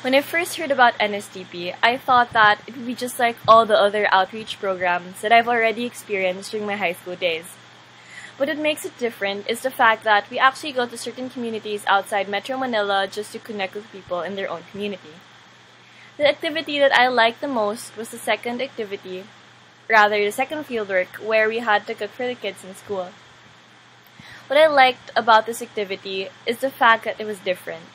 When I first heard about NSTP, I thought that it would be just like all the other outreach programs that I've already experienced during my high school days. What makes it different is the fact that we actually go to certain communities outside Metro Manila just to connect with people in their own community. The activity that I liked the most was the second fieldwork where we had to cook for the kids in school. What I liked about this activity is the fact that it was different.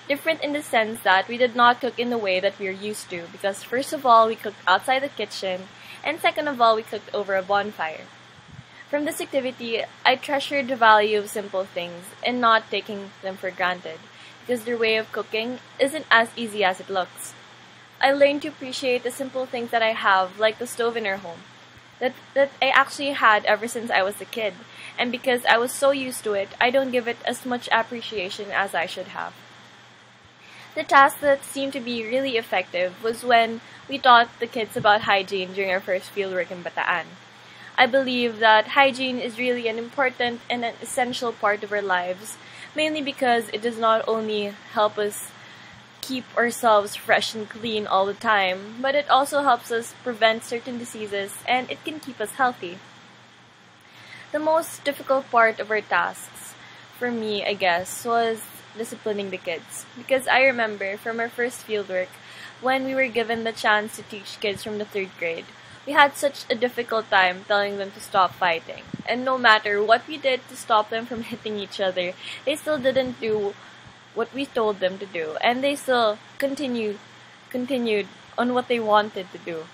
Different in the sense that we did not cook in the way that we're used to, because first of all, we cooked outside the kitchen, and second of all, we cooked over a bonfire. From this activity, I treasured the value of simple things and not taking them for granted, because their way of cooking isn't as easy as it looks. I learned to appreciate the simple things that I have, like the stove in our home, that I actually had ever since I was a kid, and because I was so used to it, I don't give it as much appreciation as I should have. The task that seemed to be really effective was when we taught the kids about hygiene during our first fieldwork in Bataan. I believe that hygiene is really an important and an essential part of our lives, mainly because it does not only help us keep ourselves fresh and clean all the time, but it also helps us prevent certain diseases and it can keep us healthy. The most difficult part of our tasks, for me, I guess, was disciplining the kids. Because I remember from our first fieldwork, when we were given the chance to teach kids from the 3rd grade, we had such a difficult time telling them to stop fighting. And no matter what we did to stop them from hitting each other, they still didn't do what we told them to do. And they still continued on what they wanted to do.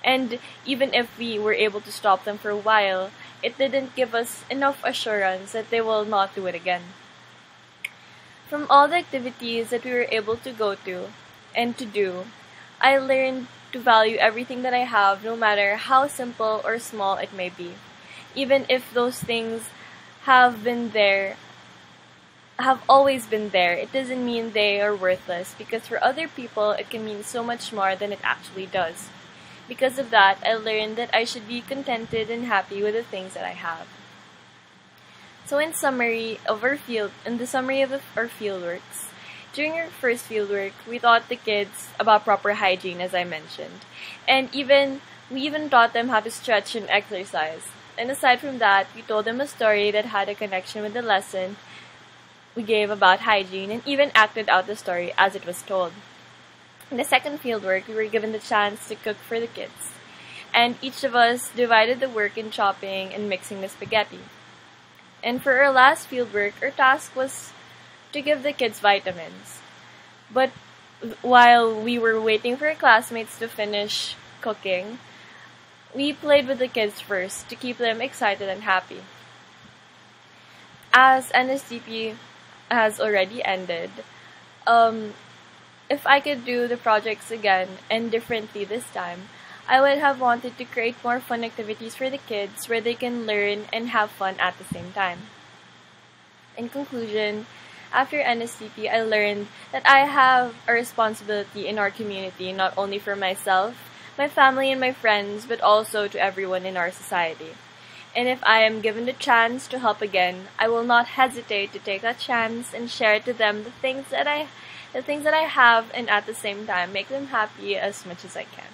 And even if we were able to stop them for a while, it didn't give us enough assurance that they will not do it again. From all the activities that we were able to go to and to do, I learned to value everything that I have, no matter how simple or small it may be. Even if those things have always been there, it doesn't mean they are worthless, because for other people, it can mean so much more than it actually does. Because of that, I learned that I should be contented and happy with the things that I have. So in the summary of our fieldworks, during our first fieldwork, we taught the kids about proper hygiene, as I mentioned. And we even taught them how to stretch and exercise. And aside from that, we told them a story that had a connection with the lesson we gave about hygiene, and even acted out the story as it was told. In the second fieldwork, we were given the chance to cook for the kids. And each of us divided the work in chopping and mixing the spaghetti. And for our last fieldwork, our task was to give the kids vitamins. But while we were waiting for our classmates to finish cooking, we played with the kids first to keep them excited and happy. As NSTP has already ended, if I could do the projects again and differently this time, I would have wanted to create more fun activities for the kids where they can learn and have fun at the same time. In conclusion, after NSTP, I learned that I have a responsibility in our community, not only for myself, my family, and my friends, but also to everyone in our society. And if I am given the chance to help again, I will not hesitate to take that chance and share to them the things that I have, and at the same time make them happy as much as I can.